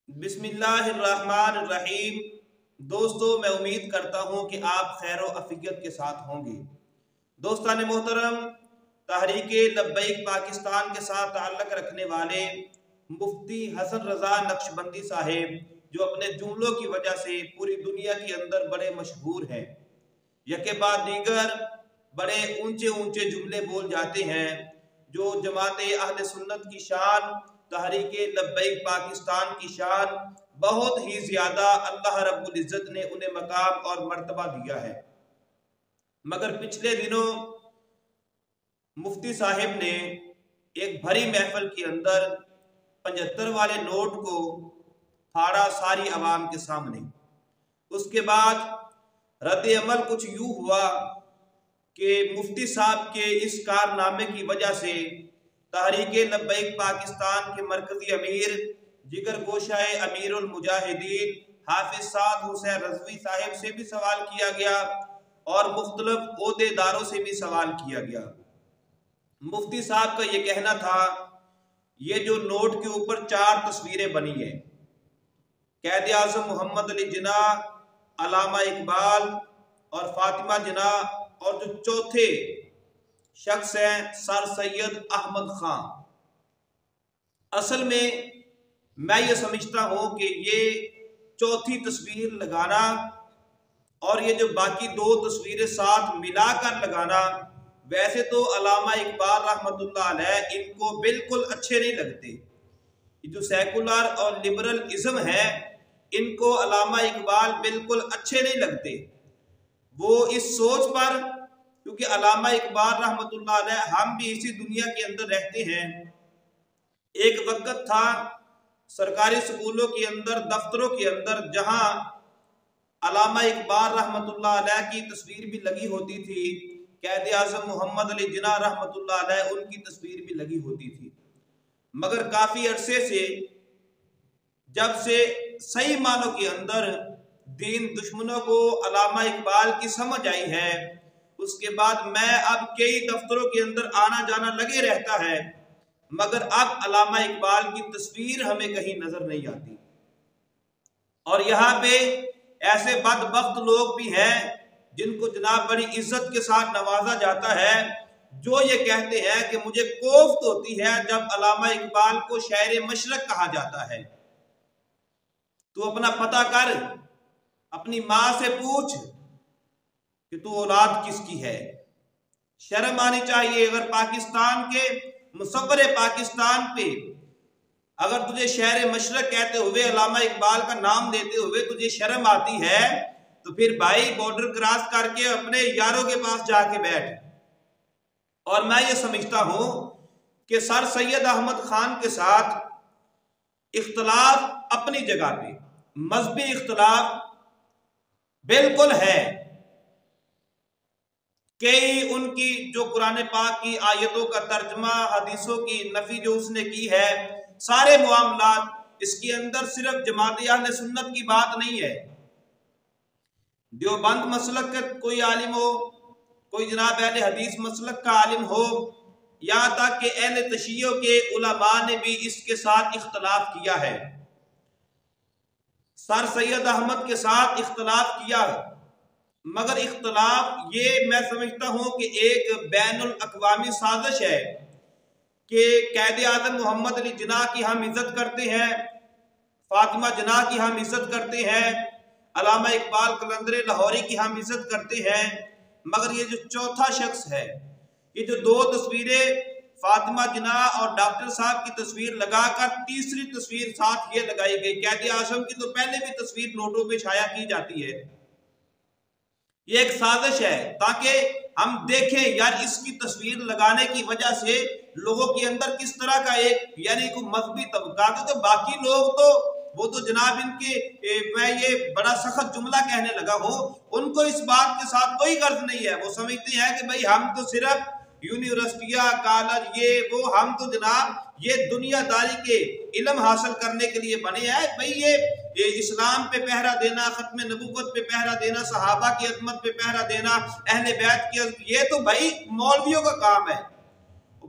بسم اللہ الرحمن الرحیم۔ دوستو، میں امید کرتا ہوں کہ آپ خیر و عافیت کے ساتھ ہوں گے۔ دوستان محترم، تحریک لبیک پاکستان کے ساتھ تعلق رکھنے والے مفتی حسن رضا نقشبندی صاحب، جو اپنے جملوں کی وجہ سے پوری دنیا کے اندر بڑے مشہور ہیں، یکے بعد دیگر بڑے اونچے اونچے جملے بول جاتے ہیں جو جماعت اہل سنت کی شان، تحریک لبیک پاکستان کی شان بہت ہی زیادہ اللہ رب العزت نے انہیں مقام اور مرتبہ دیا ہے۔ مگر پچھلے دنوں مفتی صاحب نے ایک بھری محفل کے اندر 75 والے نوٹ کو پھاڑا ساری عوام کے سامنے۔ اس کے بعد رد عمل کچھ یوں ہوا کہ مفتی صاحب کے اس کارنامے کی وجہ سے تحریک لبیک پاکستان کے مرکزی امیر، جگر گوشہ امیر المجاہدین حافظ سعد حسین رضوی صاحب سے بھی سوال کیا گیا اور مختلف عہدے داروں سے بھی سوال کیا گیا۔ مفتی صاحب کا یہ کہنا تھا، یہ جو نوٹ کے اوپر 4 تصویریں بنی ہیں، قائد اعظم محمد علی جناح، علامہ اقبال اور فاطمہ جناح، اور جو چوتھے شخص ہیں سر سید احمد خان، اصل میں یہ سمجھتا ہوں کہ یہ چوتھی تصویر لگانا اور یہ جو باقی 2 تصویریں ساتھ ملا کر لگانا، ویسے تو علامہ اقبال رحمۃ اللہ علیہ ان کو بالکل اچھے نہیں لگتے۔ یہ جو سیکولر اور لبرل ازم ہے، ان کو علامہ اقبال بالکل اچھے نہیں لگتے۔ وہ اس سوچ پر، کیونکہ علامہ اقبال رحمۃ اللہ علیہ، ہم بھی اسی دنیا کے اندر رہتے ہیں۔ ایک وقت تھا سرکاری سکولوں کے اندر، دفتروں کے اندر، جہاں علامہ اقبال رحمۃ اللہ علیہ کی تصویر بھی لگی ہوتی تھی، قائد اعظم محمد علی جناح رحمۃ اللہ علیہ ان کی تصویر بھی لگی ہوتی تھی۔ مگر کافی عرصے سے، جب سے صحیح معنوں کے اندر دین دشمنوں کو علامہ اقبال کی سمجھ آئی ہے، اس کے بعد میں اب کئی دفتروں کے اندر آنا جانا لگے رہتا ہے، مگر اب علامہ اقبال کی تصویر ہمیں کہیں نظر نہیں آتی۔ اور یہاں پہ ایسے بدبخت لوگ بھی ہیں جن کو جناب بڑی عزت کے ساتھ نوازا جاتا ہے، جو یہ کہتے ہیں کہ مجھے کوفت ہوتی ہے جب علامہ اقبال کو شاعر مشرق کہا جاتا ہے۔ تو اپنا پتہ کر، اپنی ماں سے پوچھ کہ تو اولاد کس کی ہے۔ شرم آنی چاہیے۔ اگر پاکستان کے مصور پاکستان پہ اگر تجھے شہر مشرق کہتے ہوئے، علامہ اقبال کا نام لیتے ہوئے تجھے شرم آتی ہے، تو پھر بھائی بارڈر کراس کر کے اپنے یاروں کے پاس جا کے بیٹھ۔ اور میں یہ سمجھتا ہوں کہ سر سید احمد خان کے ساتھ اختلاف اپنی جگہ پہ، مذہبی اختلاف بالکل ہے۔ کئی ان کی جو قرآن پاک کی آیتوں کا ترجمہ، حدیثوں کی نفی جو اس نے کی ہے، سارے معاملات، اس کے اندر صرف جماعت اہل سنت کی بات نہیں ہے۔ دیوبند مسلک کا کوئی عالم ہو، کوئی جناب اہل حدیث مسلک کا عالم ہو، یہاں تک کہ اہل تشیع کے علماء نے بھی اس کے ساتھ اختلاف کیا ہے، سر سید احمد کے ساتھ اختلاف کیا ہے۔ مگر اختلاف یہ میں سمجھتا ہوں کہ ایک بین الاقوامی سازش ہے کہ قائد اعظم محمد علی جناح کی ہم عزت کرتے ہیں، فاطمہ جناح کی ہم عزت کرتے ہیں، علامہ اقبال قلندر لاہوری کی ہم عزت کرتے ہیں، مگر یہ جو چوتھا شخص ہے، یہ جو 2 تصویریں فاطمہ جناح اور ڈاکٹر صاحب کی تصویر لگا کر تیسری تصویر ساتھ یہ لگائی گئی، قائد اعظم کی تو پہلے بھی تصویر نوٹوں پہ شائع کی جاتی ہے، یہ ایک سازش ہے تاکہ ہم دیکھیں یار اس کی تصویر لگانے کی وجہ سے لوگوں کے اندر کس طرح کا ایک یعنی کوئی مذہبی طبقہ، تو باقی لوگ تو وہ تو جناب ان کے میں یہ بڑا سخت جملہ کہنے لگا ہوں، ان کو اس بات کے ساتھ کوئی غرض نہیں ہے۔ وہ سمجھتے ہیں کہ بھئی ہم تو صرف یونیورسٹیاں، کالج، یہ وہ، ہم تو جناب یہ دنیا داری کے علم حاصل کرنے کے لیے بنے ہیں۔ بھئی یہ اسلام پہ پہرا دینا، ختم نبوت پہ پہرا دینا، صحابہ کی عظمت پہ پہرا دینا، اہل بیت کی عظمت، یہ تو بھائی مولویوں کا کام ہے۔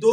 2